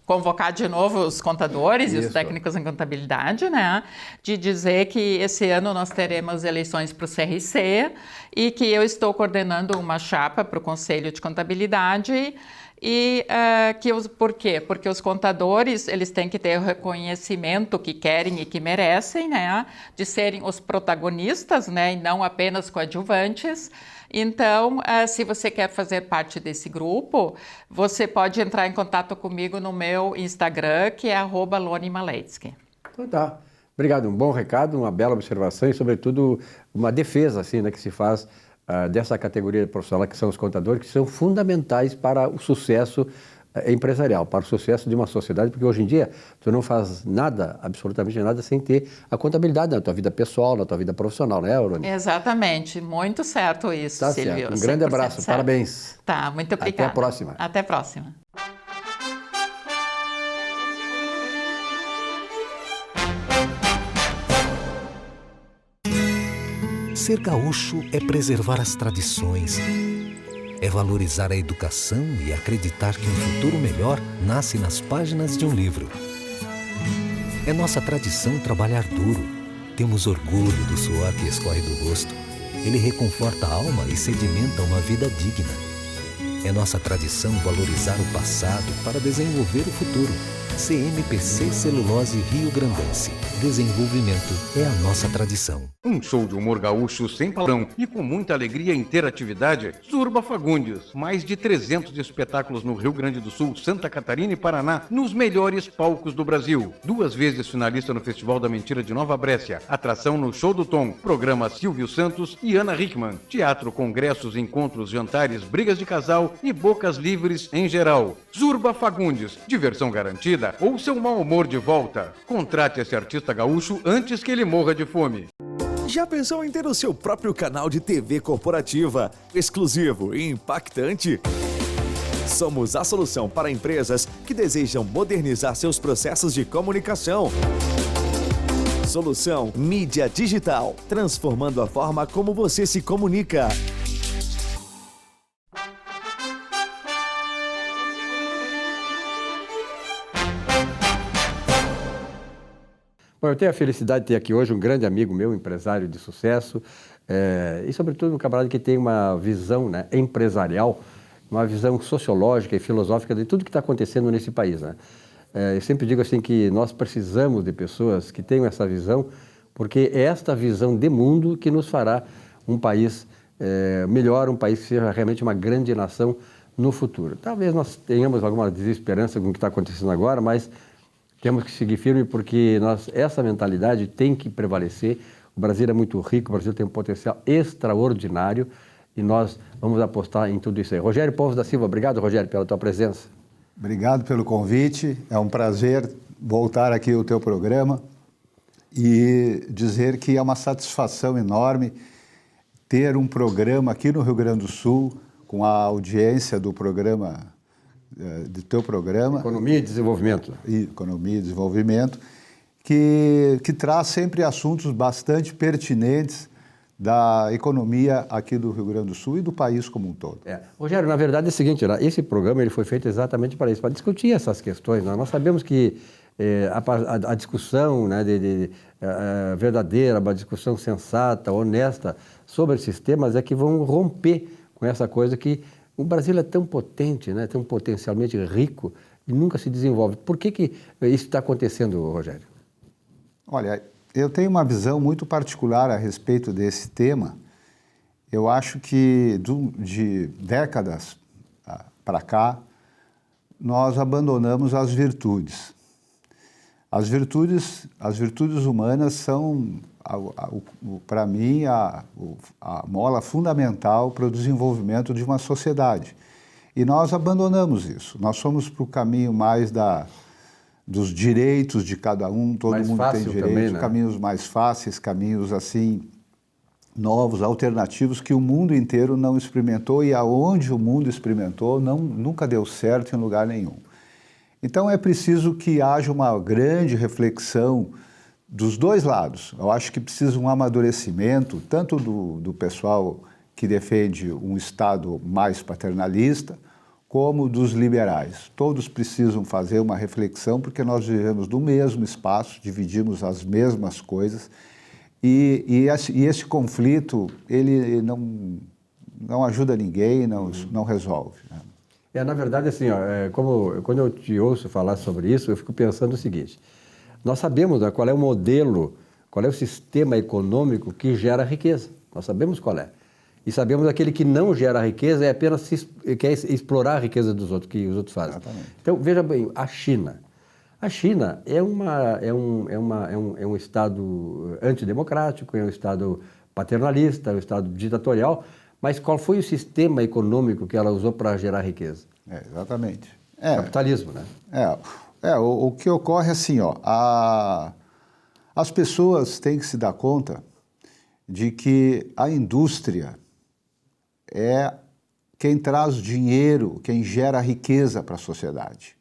convocar de novo os contadores e os técnicos em contabilidade, né, de dizer que esse ano nós teremos eleições para o CRC e que eu estou coordenando uma chapa para o Conselho de Contabilidade. E por quê? Porque os contadores, eles têm que ter o reconhecimento que querem e que merecem, né? De serem os protagonistas, né? E não apenas coadjuvantes. Então, se você quer fazer parte desse grupo, você pode entrar em contato comigo no meu Instagram, que é @LoniMaletsky. Então tá. Obrigado. Um bom recado, uma bela observação e, sobretudo, uma defesa assim, né, que se faz dessa categoria profissional que são os contadores, que são fundamentais para o sucesso empresarial, para o sucesso de uma sociedade, porque hoje em dia tu não faz nada, absolutamente nada, sem ter a contabilidade na tua vida pessoal, na tua vida profissional, né, Aurone? Exatamente, muito certo isso, tá Silvio. Certo. Um grande abraço, certo. Parabéns. Tá, muito obrigada. Até a próxima. Até a próxima. Ser gaúcho é preservar as tradições, É valorizar a educação e acreditar que um futuro melhor nasce nas páginas de um livro. É nossa tradição trabalhar duro. Temos orgulho do suor que escorre do rosto. Ele reconforta a alma e sedimenta uma vida digna. É nossa tradição valorizar o passado para desenvolver o futuro. CMPC Celulose Rio Grandense. Desenvolvimento é a nossa tradição. Um show de humor gaúcho sem palavrão e com muita alegria e interatividade. Zurba Fagundes. Mais de 300 espetáculos no Rio Grande do Sul, Santa Catarina e Paraná, nos melhores palcos do Brasil. 2 vezes finalista no Festival da Mentira de Nova Brécia. Atração no Show do Tom. Programa Silvio Santos e Ana Hickman. Teatro, congressos, encontros, jantares, brigas de casal e bocas livres em geral. Zurba Fagundes. Diversão garantida ou seu mau humor de volta. Contrate esse artista gaúcho antes que ele morra de fome. Já pensou em ter o seu próprio canal de TV corporativa, exclusivo e impactante? Somos a solução para empresas que desejam modernizar seus processos de comunicação. Solução Mídia Digital, transformando a forma como você se comunica. Bom, eu tenho a felicidade de ter aqui hoje um grande amigo meu, empresário de sucesso, e sobretudo um camarada que tem uma visão, né, empresarial, uma visão sociológica e filosófica de tudo que está acontecendo nesse país, né? Eu sempre digo assim que nós precisamos de pessoas que tenham essa visão, porque é esta visão de mundo que nos fará um país melhor, um país que seja realmente uma grande nação no futuro. Talvez nós tenhamos alguma desesperança com o que está acontecendo agora, mas temos que seguir firme porque essa mentalidade tem que prevalecer. O Brasil é muito rico, o Brasil tem um potencial extraordinário e nós vamos apostar em tudo isso aí. Rogério Povos da Silva, obrigado, Rogério, pela tua presença. Obrigado pelo convite, é um prazer voltar aqui ao teu programa e dizer que é uma satisfação enorme ter um programa aqui no Rio Grande do Sul, com a audiência do programa, do teu programa. Economia e Desenvolvimento. Economia e Desenvolvimento, que traz sempre assuntos bastante pertinentes da economia aqui do Rio Grande do Sul e do país como um todo. Rogério, na verdade é o seguinte, né? Esse programa ele foi feito exatamente para isso, para discutir essas questões, né? Nós sabemos que a discussão, né, verdadeira, uma discussão sensata, honesta sobre esses temas é que vão romper com essa coisa que o Brasil é tão potente, né, tão potencialmente rico e nunca se desenvolve. Por que isso está acontecendo, Rogério? Olha, eu tenho uma visão muito particular a respeito desse tema. Eu acho que de décadas para cá, nós abandonamos as virtudes. As virtudes humanas são, para mim, a mola fundamental para o desenvolvimento de uma sociedade. E nós abandonamos isso. Nós fomos para o caminho mais dos direitos de cada um, todo mundo tem direito, também, né? Caminhos mais fáceis, caminhos assim, novos, alternativos, que o mundo inteiro não experimentou e aonde o mundo experimentou nunca deu certo em lugar nenhum. Então é preciso que haja uma grande reflexão dos dois lados. Eu acho que precisa um amadurecimento, tanto do pessoal que defende um Estado mais paternalista, como dos liberais. Todos precisam fazer uma reflexão, porque nós vivemos no mesmo espaço, dividimos as mesmas coisas, e esse conflito, ele não ajuda ninguém, não resolve, né? Na verdade, assim, quando eu te ouço falar sobre isso, eu fico pensando o seguinte: nós sabemos, né, qual é o modelo, qual é o sistema econômico que gera riqueza. Nós sabemos qual é. E sabemos aquele que não gera riqueza quer explorar a riqueza dos outros, que os outros fazem. Exatamente. Então, veja bem, a China. A China é um Estado antidemocrático, é um Estado paternalista, é um Estado ditatorial. Mas qual foi o sistema econômico que ela usou para gerar riqueza? Exatamente. Capitalismo, né? O que ocorre é assim, as pessoas têm que se dar conta de que a indústria é quem traz dinheiro, quem gera riqueza para a sociedade.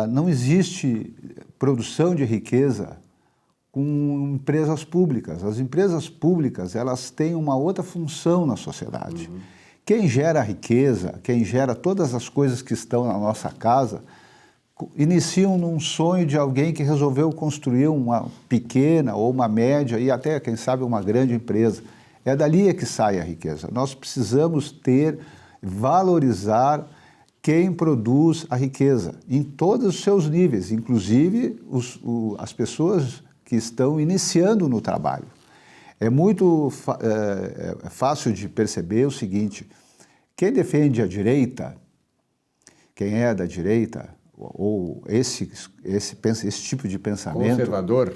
Não existe produção de riqueza com empresas públicas. As empresas públicas, elas têm uma outra função na sociedade, Quem gera a riqueza, quem gera todas as coisas que estão na nossa casa, iniciam num sonho de alguém que resolveu construir uma pequena ou uma média e até, quem sabe, uma grande empresa. É dali que sai a riqueza. Nós precisamos valorizar quem produz a riqueza, em todos os seus níveis, inclusive as pessoas que estão iniciando no trabalho. É muito fácil de perceber o seguinte: quem defende a direita, quem é da direita, ou esse tipo de pensamento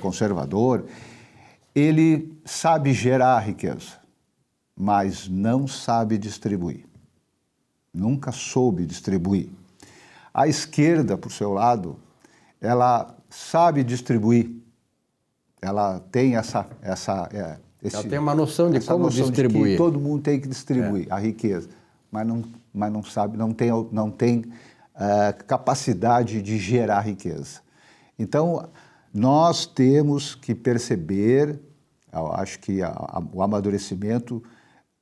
conservador, ele sabe gerar riqueza, mas não sabe distribuir. Nunca soube distribuir. A esquerda, por seu lado, ela sabe distribuir. Ela tem ela tem uma noção de como distribuir. De que todo mundo tem que distribuir a riqueza, mas não sabe, não tem capacidade de gerar riqueza. Então, nós temos que perceber, eu acho que o amadurecimento,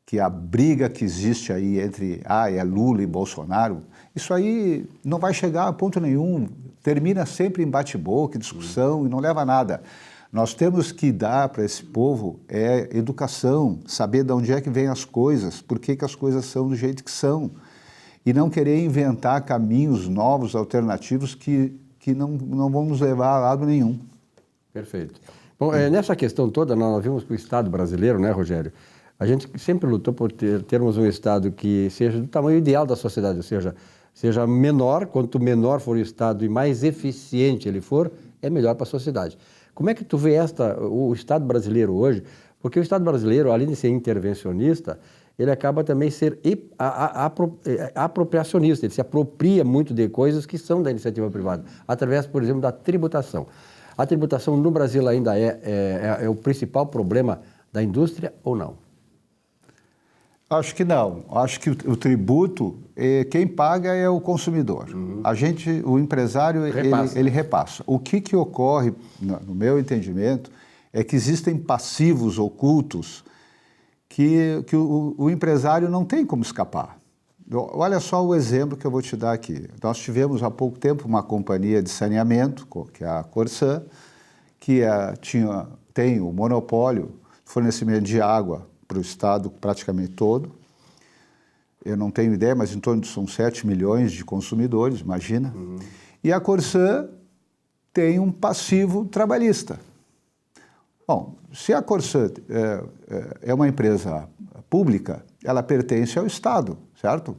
que a briga que existe aí entre é Lula e Bolsonaro, isso aí não vai chegar a ponto nenhum, termina sempre em bate-boca, discussão e não leva a nada. Nós temos que dar para esse povo educação, saber de onde é que vêm as coisas, por que as coisas são do jeito que são, e não querer inventar caminhos novos, alternativos que não vão nos levar a lado nenhum. Perfeito. Bom, nessa questão toda, nós vimos que o Estado brasileiro, né, Rogério, a gente sempre lutou por termos um Estado que seja do tamanho ideal da sociedade, ou seja menor, quanto menor for o Estado e mais eficiente ele for, é melhor para a sociedade. Como é que tu vê o Estado brasileiro hoje? Porque o Estado brasileiro, além de ser intervencionista, ele acaba também ser apropriacionista, ele se apropria muito de coisas que são da iniciativa privada, através, por exemplo, da tributação. A tributação no Brasil ainda é o principal problema da indústria ou não? Acho que não. Acho que o tributo, quem paga é o consumidor. O empresário, ele repassa. O que ocorre, no meu entendimento, é que existem passivos ocultos que o empresário não tem como escapar. Olha só o exemplo que eu vou te dar aqui. Nós tivemos há pouco tempo uma companhia de saneamento, que é a Corsã, que tem o monopólio de fornecimento de água para o Estado praticamente todo. Eu não tenho ideia, mas em torno de 7 milhões de consumidores, imagina. E a Corsã tem um passivo trabalhista. Bom, se a Corsã é uma empresa pública, ela pertence ao Estado, certo?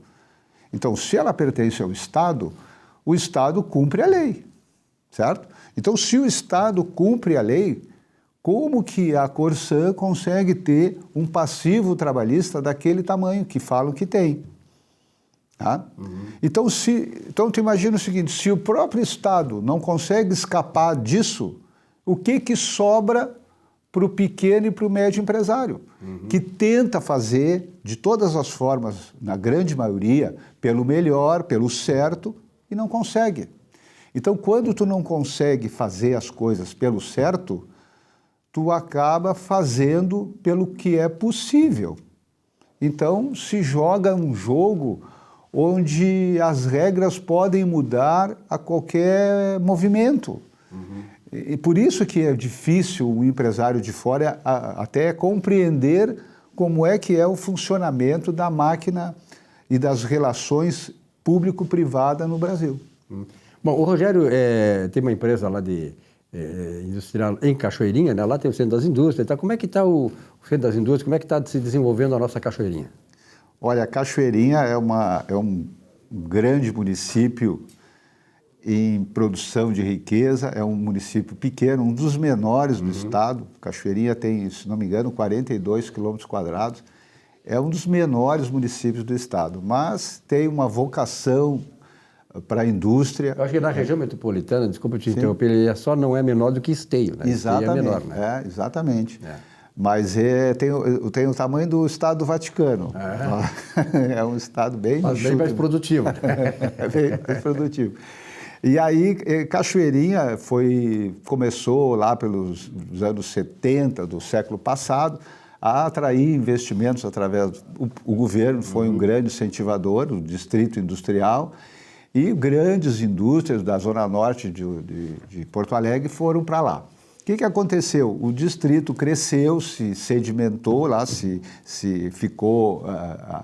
Então, se ela pertence ao Estado, o Estado cumpre a lei, certo? Então, se o Estado cumpre a lei, como que a Corsã consegue ter um passivo trabalhista daquele tamanho que falam que tem? Tá? Então, tu imagina o seguinte: se o próprio Estado não consegue escapar disso, o que sobra para o pequeno e para o médio empresário, que tenta fazer de todas as formas, na grande maioria, pelo melhor, pelo certo, e não consegue. Então, quando tu não consegue fazer as coisas pelo certo, tu acaba fazendo pelo que é possível. Então, se joga um jogo onde as regras podem mudar a qualquer movimento. E por isso que é difícil o empresário de fora até compreender como é que é o funcionamento da máquina e das relações público-privada no Brasil. Bom, o Rogério tem uma empresa lá de industrial em Cachoeirinha, né? Lá tem o Centro das Indústrias. Então, como é que está o Centro das Indústrias? Como é que está se desenvolvendo a nossa Cachoeirinha? Olha, a Cachoeirinha é um grande município em produção de riqueza, é um município pequeno, um dos menores do estado. Cachoeirinha tem, se não me engano, 42 quilômetros quadrados. É um dos menores municípios do estado, mas tem uma vocação para a indústria. Eu acho que na região metropolitana, desculpa te interromper, ele só não é menor do que Esteio, né? Exatamente, Esteio é menor, né? Exatamente. Mas tem o tamanho do Estado do Vaticano. É um estado bem... Mas bem mais produtivo. Bem mais produtivo. E aí, Cachoeirinha começou lá pelos anos 70 do século passado a atrair investimentos através... O governo foi um grande incentivador, o Distrito Industrial, e grandes indústrias da Zona Norte de Porto Alegre foram para lá. O que aconteceu? O distrito cresceu, se sedimentou lá, se ficou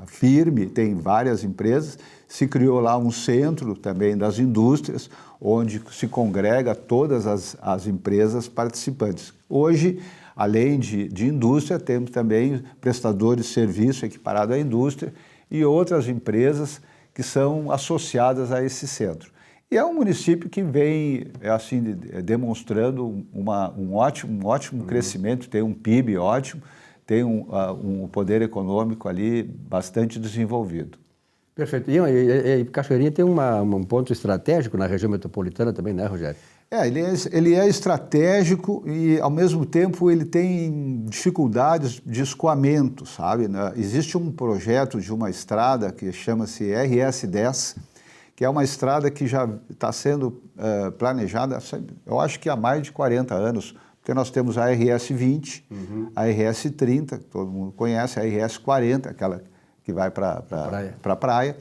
firme, tem várias empresas, se criou lá um centro também das indústrias, onde se congrega todas as empresas participantes. Hoje, além de indústria, temos também prestadores de serviço equiparados à indústria e outras empresas que são associadas a esse centro. E é um município que vem assim, demonstrando um ótimo crescimento, tem um PIB ótimo, tem um poder econômico ali bastante desenvolvido. Perfeito. E Cachoeirinha tem um ponto estratégico na região metropolitana também, né, Rogério? Ele é estratégico e, ao mesmo tempo, ele tem dificuldades de escoamento, sabe? Existe um projeto de uma estrada que chama-se RS10, que é uma estrada que já está sendo planejada, eu acho que há mais de 40 anos, porque nós temos a RS20, a RS30, que todo mundo conhece, a RS40, aquela que vai para a praia,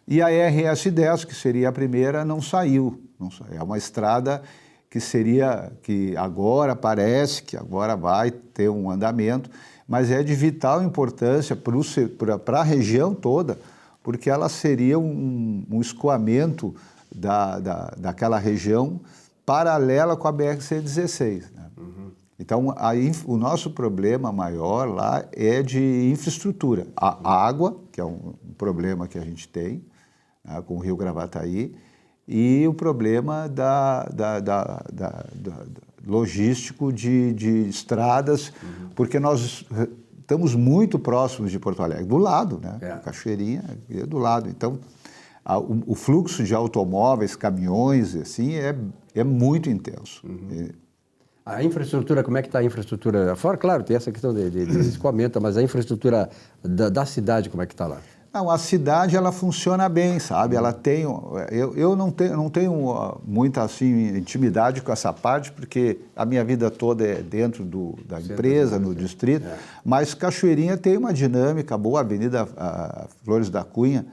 e a RS10, que seria a primeira, não saiu. É uma estrada que agora parece que agora vai ter um andamento, mas é de vital importância para a região toda, porque ela seria um escoamento daquela região paralela com a BR-116. Né? Então, o nosso problema maior lá é de infraestrutura. A água, que é um problema que a gente tem, né, com o Rio Gravataí, e o problema logístico de estradas, porque nós estamos muito próximos de Porto Alegre, do lado, né? Cachoeirinha é do lado. Então, o fluxo de automóveis, caminhões, assim, é muito intenso. A infraestrutura, como é que está a infraestrutura? Fora, claro, tem essa questão de escoamento, mas a infraestrutura da cidade, como é que está lá? Não, a cidade, ela funciona bem, sabe? Ela tem... Eu não tenho muita, assim, intimidade com essa parte, porque a minha vida toda é dentro da empresa, no distrito, mas Cachoeirinha tem uma dinâmica boa, a Avenida Flores da Cunha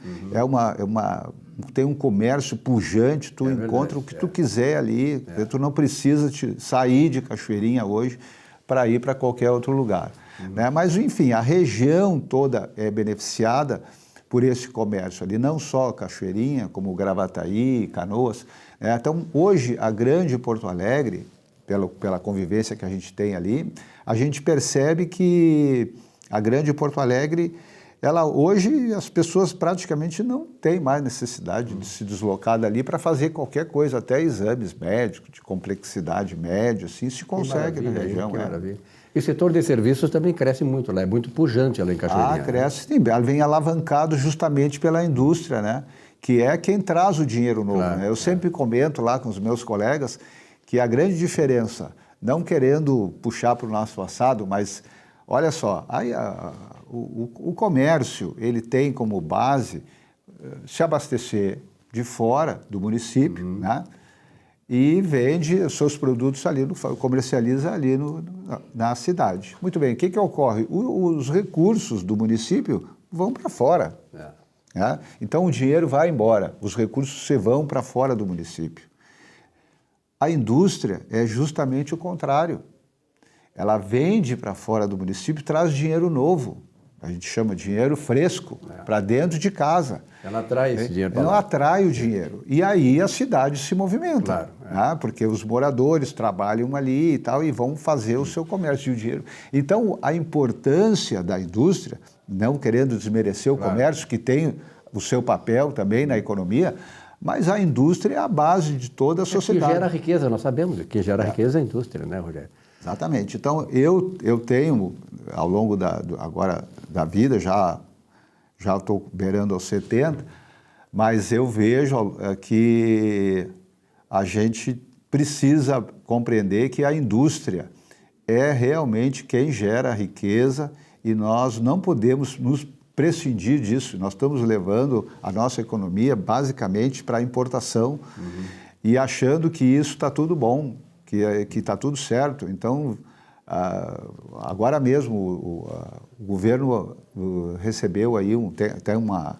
tem um comércio pujante, tu encontra o que tu quiser ali, tu não precisa sair de Cachoeirinha hoje para ir para qualquer outro lugar. Né? Mas, enfim, a região toda é beneficiada por esse comércio ali, não só Cachoeirinha, como Gravataí, Canoas. Né? Então, hoje, a grande Porto Alegre, pela convivência que a gente tem ali, a gente percebe que a grande Porto Alegre, hoje as pessoas praticamente não têm mais necessidade de se deslocar dali para fazer qualquer coisa, até exames médicos de complexidade média, assim, se consegue na região. Que maravilha. E o setor de serviços também cresce muito lá, é muito pujante lá em Cachoeirinha. Cresce sim, ela vem alavancado justamente pela indústria, né? Que é quem traz o dinheiro novo. Claro, né? Eu sempre comento lá com os meus colegas que a grande diferença, não querendo puxar para o nosso passado, mas olha só, aí o comércio, ele tem como base se abastecer de fora do município, né? E vende os seus produtos ali, comercializa ali na cidade. Muito bem, o que ocorre? Os recursos do município vão para fora. Né? Então, o dinheiro vai embora, os recursos se vão para fora do município. A indústria é justamente o contrário. Ela vende para fora do município e traz dinheiro novo. A gente chama de dinheiro fresco, para dentro de casa. Ela atrai esse dinheiro para lá. Ela atrai o dinheiro. E aí a cidade se movimenta. Claro, né? Porque os moradores trabalham ali e tal, e vão fazer o seu comércio de dinheiro. Então, a importância da indústria, não querendo desmerecer o comércio, que tem o seu papel também na economia, mas a indústria é a base de toda a sociedade. Quem gera riqueza, nós sabemos, quem gera riqueza é a indústria, né, Rogério? Exatamente. Então, eu tenho, ao longo agora da vida, já estou beirando aos 70, mas eu vejo que a gente precisa compreender que a indústria é realmente quem gera a riqueza e nós não podemos nos prescindir disso. Nós estamos levando a nossa economia basicamente para a importação e achando que isso está tudo bom, que está tudo certo. Então, Agora mesmo o governo recebeu aí até uma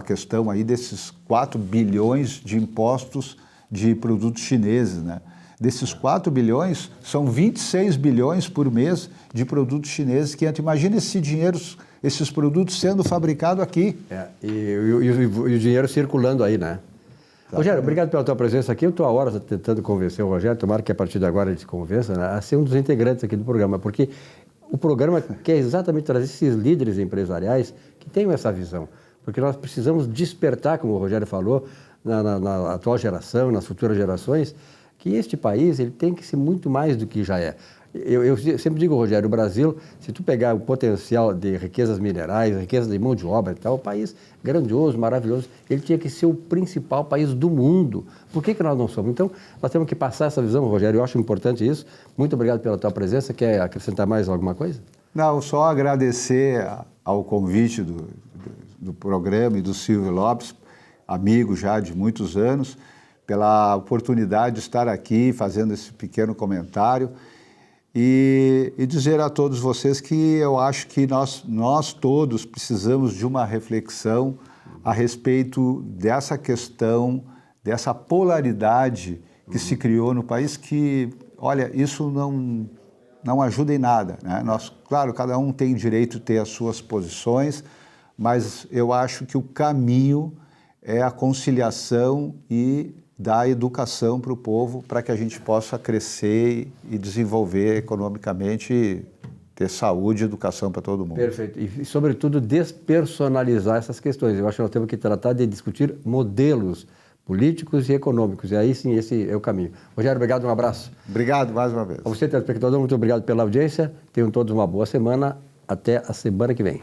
questão aí desses 4 bilhões de impostos de produtos chineses, né? Desses 4 bilhões, são 26 bilhões por mês de produtos chineses que entram. Imagina esse dinheiro, esses produtos sendo fabricados aqui. E o dinheiro circulando aí, né? Rogério, obrigado pela tua presença aqui. Eu estou há horas tentando convencer o Rogério, tomara que a partir de agora ele se convença, né, a ser um dos integrantes aqui do programa, porque o programa quer exatamente trazer esses líderes empresariais que tenham essa visão, porque nós precisamos despertar, como o Rogério falou, na atual geração, nas futuras gerações, que este país ele tem que ser muito mais do que já é. Eu sempre digo, Rogério, o Brasil, se tu pegar o potencial de riquezas minerais, riquezas de mão de obra e tal, um país grandioso, maravilhoso, ele tinha que ser o principal país do mundo. Por que nós não somos? Então, nós temos que passar essa visão, Rogério, eu acho importante isso. Muito obrigado pela tua presença. Quer acrescentar mais alguma coisa? Não, só agradecer ao convite do programa e do Silvio Lopes, amigo já de muitos anos, pela oportunidade de estar aqui fazendo esse pequeno comentário e dizer a todos vocês que eu acho que nós todos precisamos de uma reflexão a respeito dessa questão, dessa polaridade que se criou no país, que, olha, isso não ajuda em nada, né? Claro, cada um tem direito de ter as suas posições, mas eu acho que o caminho é a conciliação e dar educação para o povo, para que a gente possa crescer e desenvolver economicamente, ter saúde e educação para todo mundo. Perfeito. E, sobretudo, despersonalizar essas questões. Eu acho que nós temos que tratar de discutir modelos políticos e econômicos. E aí sim, esse é o caminho. Rogério, obrigado, um abraço. Obrigado mais uma vez. A você, telespectador, muito obrigado pela audiência. Tenham todos uma boa semana. Até a semana que vem.